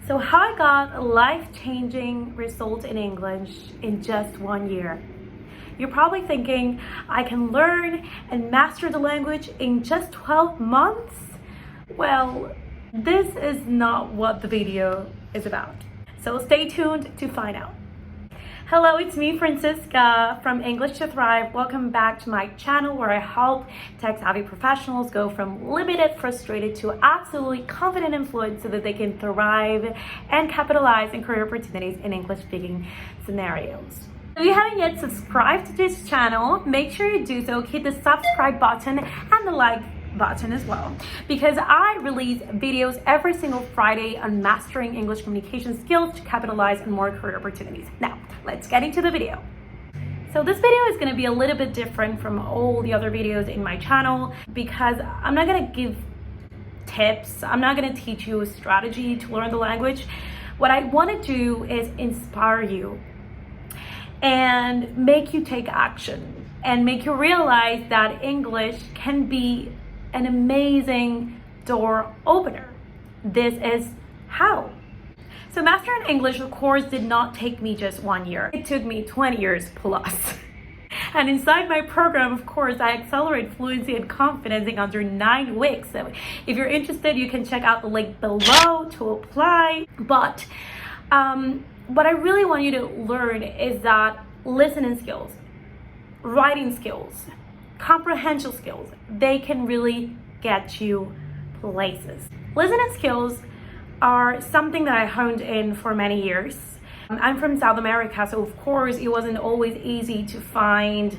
So how I got life-changing results in English in just 1 year. You're probably thinking, I can learn and master the language in just 12 months? Well, this is not what the video is about. So stay tuned to find out. Hello, it's me, Francisca from English to Thrive. Welcome back to my channel where I help tech-savvy professionals go from limited, frustrated to absolutely confident and fluent so that they can thrive and capitalize in career opportunities in English-speaking scenarios. If you haven't yet subscribed to this channel, make sure you do so. Hit the subscribe button and the like button as well, because I release videos every single Friday on mastering English communication skills to capitalize on more career opportunities. Now, let's get into the video. So this video is going to be a little bit different from all the other videos in my channel because I'm not going to give tips. I'm not going to teach you a strategy to learn the language. What I want to do is inspire you and make you take action and make you realize that English can be an amazing door opener. This is how. So mastering English, of course, did not take me just 1 year. It took me 20 years plus. And inside my program, of course, I accelerate fluency and confidence in under 9 weeks. So if you're interested, you can check out the link below to apply. But what I really want you to learn is that listening skills, writing skills, comprehension skills, they can really get you places. Listening skills are something that I honed in for many years. I'm from South America, so of course it wasn't always easy to find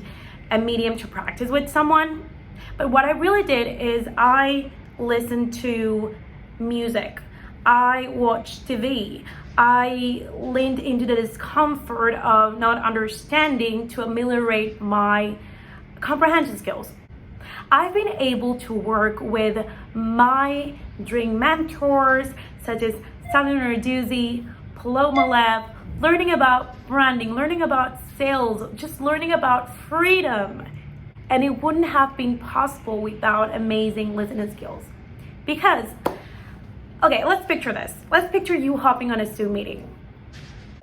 a medium to practice with someone. But what I really did is I listened to music, I watched TV, I leaned into the discomfort of not understanding to ameliorate my comprehension skills. I've been able to work with my dream mentors such as Samuel Narduzzi, Paloma Lev, learning about branding, learning about sales, just learning about freedom. And it wouldn't have been possible without amazing listening skills. Because, okay, let's picture this. Let's picture you hopping on a Zoom meeting.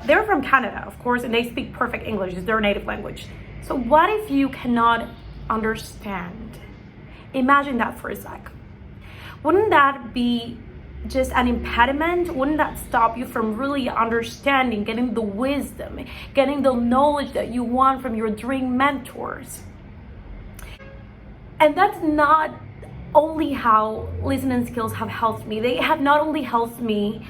They're from Canada, of course, and they speak perfect English. It's their native language. So what if you cannot understand? Imagine that for a sec. Wouldn't that be just an impediment? Wouldn't that stop you from really understanding, getting the wisdom, getting the knowledge that you want from your dream mentors? And that's not only how listening skills have helped me. They have not only helped me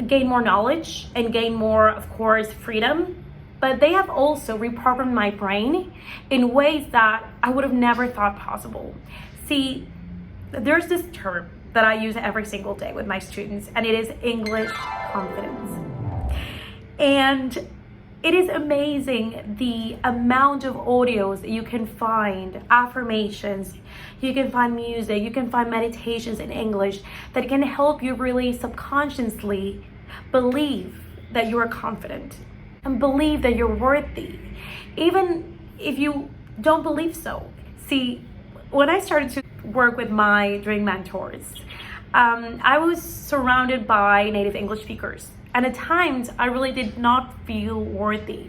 gain more knowledge and gain more, of course, freedom, but they have also reprogrammed my brain in ways that I would have never thought possible. See, there's this term that I use every single day with my students, and it is English confidence. And it is amazing the amount of audios that you can find, affirmations, you can find music, you can find meditations in English that can help you really subconsciously believe that you are confident and believe that you're worthy, even if you don't believe so. See, when I started to work with my dream mentors, I was surrounded by native English speakers. And at times, I really did not feel worthy.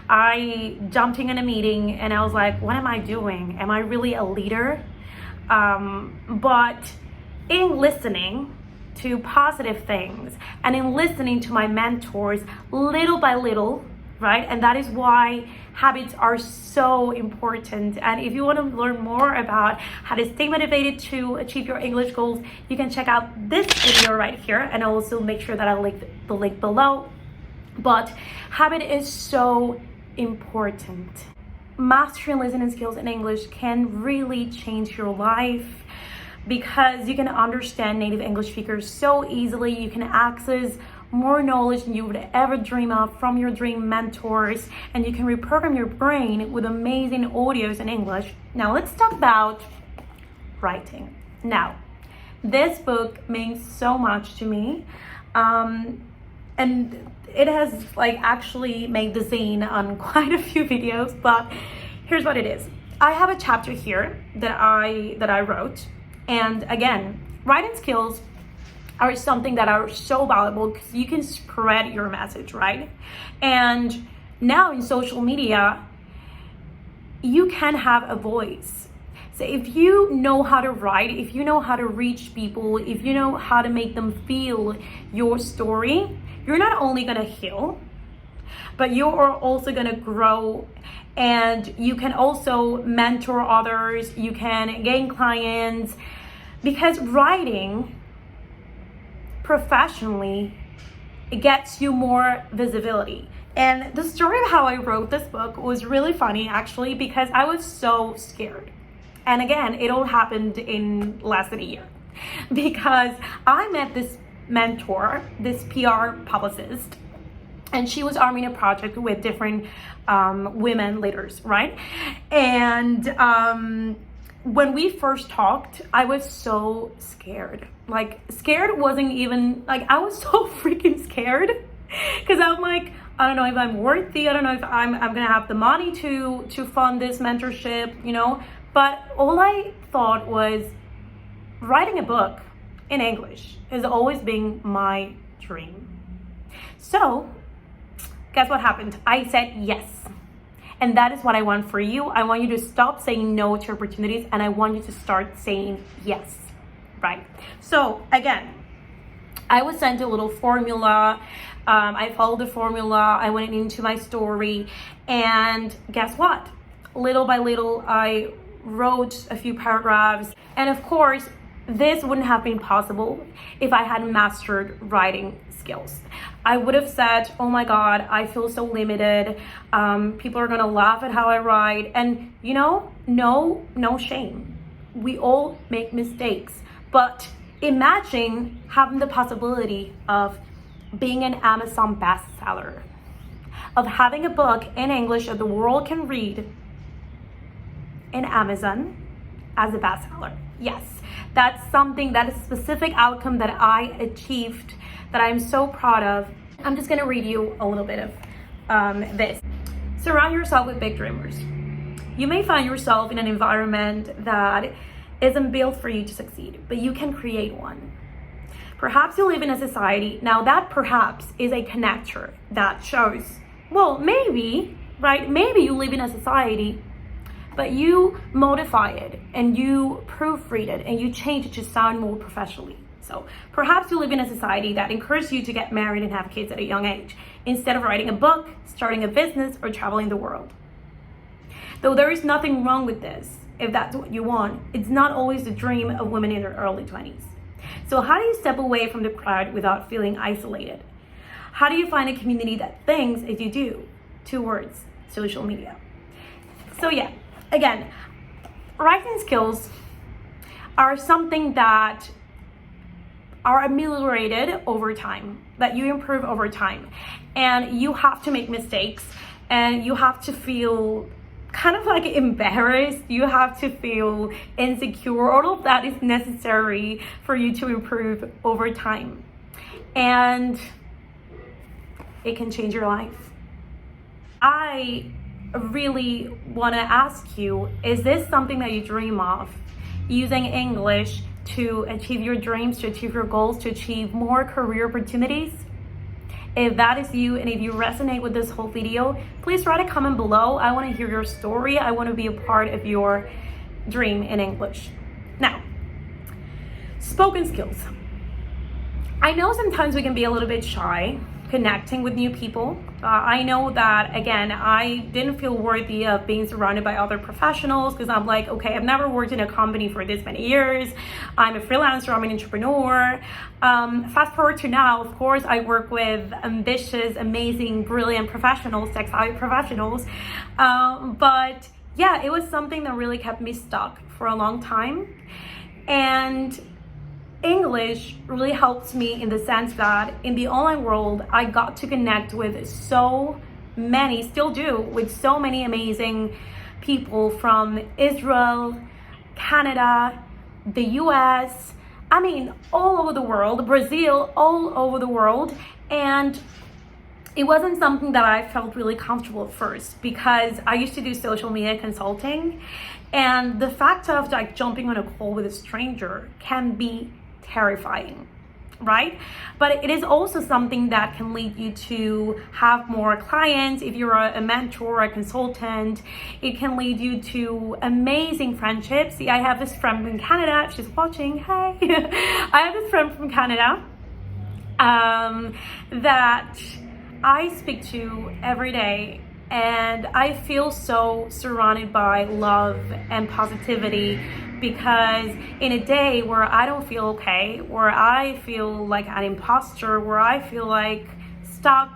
I jumped in a meeting and I was like, what am I doing? Am I really a leader? But in listening to positive things and in listening to my mentors little by little, right? And that is why habits are so important. And if you want to learn more about how to stay motivated to achieve your English goals, you can check out this video right here, and I'll also make sure that I'll link the link below. But habit is so important. Mastering listening skills in English can really change your life because you can understand native English speakers so easily. You can access more knowledge than you would ever dream of from your dream mentors, and you can reprogram your brain with amazing audios in English. Now let's talk about writing. Now, this book means so much to me, and it has actually made the scene on quite a few videos, but here's what it is. I have a chapter here that I wrote, and again, writing skills are something that are so valuable because you can spread your message, right? And now in social media, you can have a voice. So if you know how to write, if you know how to reach people, if you know how to make them feel your story, you're not only gonna heal, but you are also gonna grow, and you can also mentor others, you can gain clients, because writing professionally, it gets you more visibility. And the story of how I wrote this book was really funny, actually, because I was so scared. And again, it all happened in less than a year, because I met this mentor, this PR publicist, and she was arming a project with different women leaders, right? And when we first talked, I was so scared. Like, scared wasn't even, like, I was so freaking scared, because I'm like, I don't know if I'm worthy, I don't know if I'm gonna have the money to fund this mentorship, you know? But all I thought was, writing a book in English has always been my dream. So, guess what happened? I said yes. And that is what I want for you. I want you to stop saying no to opportunities, and I want you to start saying yes, right? So again, I was sent a little formula. I followed the formula. I went into my story, and guess what? Little by little, I wrote a few paragraphs. And of course, this wouldn't have been possible if I hadn't mastered writing skills. I would have said, oh my God, I feel so limited. People are gonna laugh at how I write. And you know, no shame. We all make mistakes. But imagine having the possibility of being an Amazon bestseller, of having a book in English that the world can read in Amazon as a bestseller. Yes, that's something, that is a specific outcome that I achieved, that I'm so proud of. I'm just gonna read you a little bit of this. Surround yourself with big dreamers. You may find yourself in an environment that isn't built for you to succeed, but you can create one. Perhaps you live in a society, now that perhaps is a connector that shows, well, maybe, right? Maybe you live in a society, but you modify it and you proofread it and you change it to sound more professionally. So perhaps you live in a society that encourages you to get married and have kids at a young age, instead of writing a book, starting a business, or traveling the world. Though there is nothing wrong with this, if that's what you want, it's not always the dream of women in their early 20s. So how do you step away from the crowd without feeling isolated? How do you find a community that thinks as you do? 2 words: social media. So yeah, again, writing skills are something that are ameliorated over time, that you improve over time. And you have to make mistakes, and you have to feel kind of like embarrassed, you have to feel insecure. All of that is necessary for you to improve over time. And it can change your life. I really want to ask you, is this something that you dream of? Using English to achieve your dreams, to achieve your goals, to achieve more career opportunities? If that is you, and if you resonate with this whole video, please write a comment below. I want to hear your story. I want to be a part of your dream in English. Now, spoken skills. I know sometimes we can be a little bit shy connecting with new people. I know that, again, I didn't feel worthy of being surrounded by other professionals, because I'm like, okay, I've never worked in a company for this many years. I'm a freelancer, I'm an entrepreneur. Fast forward to now, of course, I work with ambitious, amazing, brilliant professionals, tech-savvy professionals. But yeah, it was something that really kept me stuck for a long time. And English really helped me in the sense that in the online world, I got to connect with so many, still do, with so many amazing people from Israel, Canada, the US, I mean, all over the world, Brazil, all over the world. And it wasn't something that I felt really comfortable at first, because I used to do social media consulting, and the fact of like jumping on a call with a stranger can be terrifying. right? But it is also something that can lead you to have more clients. If you're a mentor, a consultant, it can lead you to amazing friendships. See, I have this friend from Canada. If she's watching, hey. I have this friend from Canada that I speak to every day, and I feel so surrounded by love and positivity, because in a day where I don't feel okay, where I feel like an imposter, where I feel like stuck,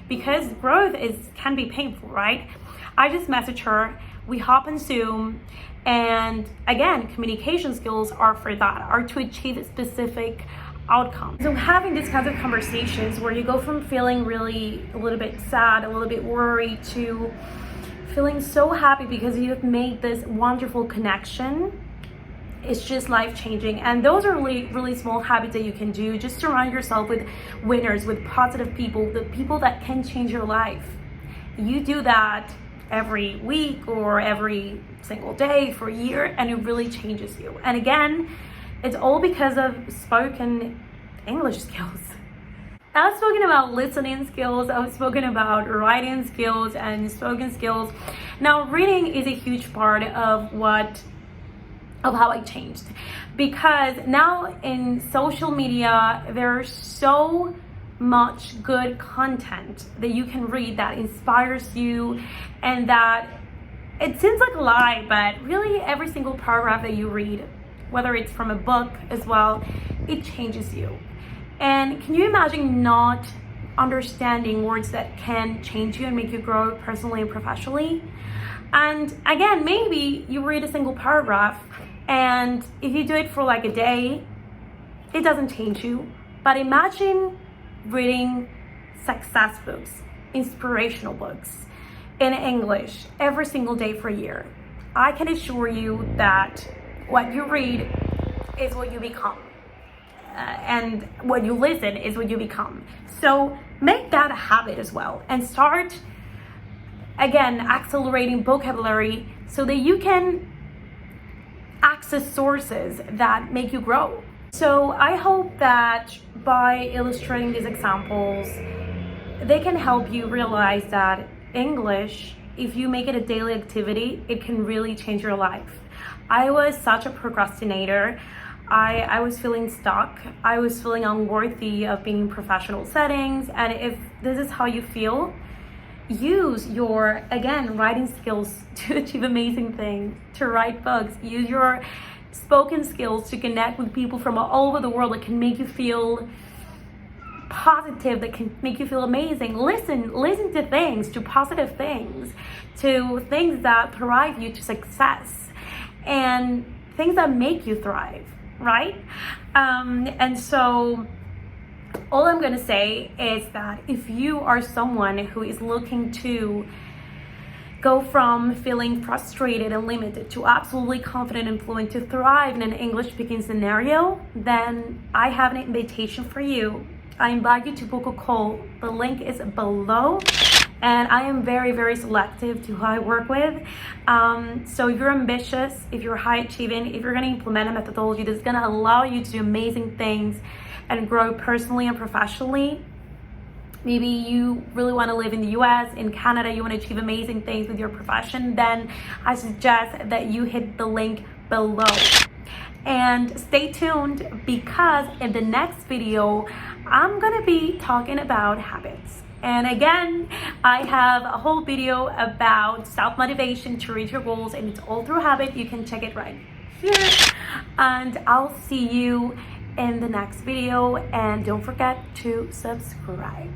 because growth can be painful, right? I just message her, we hop on Zoom, and again, communication skills are for that, are to achieve a specific outcome. So having these kinds of conversations where you go from feeling really a little bit sad, a little bit worried, to feeling so happy because you've made this wonderful connection, it's just life-changing. And those are really, really small habits that you can do. Just surround yourself with winners, with positive people, the people that can change your life. You do that every week or every single day for a year, and it really changes you. And again, it's all because of spoken English skills. I've spoken about listening skills, I've spoken about writing skills and spoken skills. Now, reading is a huge part of how I changed, because now in social media there's so much good content that you can read that inspires you, and that it seems like a lie, but really every single paragraph that you read, whether it's from a book as well, it changes you. And can you imagine not understanding words that can change you and make you grow personally and professionally? And again, maybe you read a single paragraph, and if you do it for like a day, it doesn't change you. But imagine reading success books, inspirational books in English every single day for a year. I can assure you that what you read is what you become. And what you listen is what you become. So make that a habit as well, and start, again, accelerating vocabulary so that you can access sources that make you grow. So I hope that by illustrating these examples, they can help you realize that English, if you make it a daily activity, it can really change your life. I was such a procrastinator. I was feeling stuck. I was feeling unworthy of being in professional settings. And if this is how you feel, use your, again, writing skills to achieve amazing things, to write books. Use your spoken skills to connect with people from all over the world that can make you feel positive, that can make you feel amazing. Listen to things, to positive things, to things that thrive you to success, and things that make you thrive, right? And so all I'm going to say is that if you are someone who is looking to go from feeling frustrated and limited to absolutely confident and fluent to thrive in an English speaking scenario, then I have an invitation for you. I invite you to book a call. The link is below. And I am very, very selective to who I work with. So if you're ambitious, if you're high achieving, if you're going to implement a methodology that's going to allow you to do amazing things and grow personally and professionally, maybe you really want to live in the US, in Canada, you want to achieve amazing things with your profession, then I suggest that you hit the link below. And stay tuned, because in the next video, I'm going to be talking about habits. And again, I have a whole video about self-motivation to reach your goals, and it's all through habit. You can check it right here. And I'll see you in the next video, and don't forget to subscribe.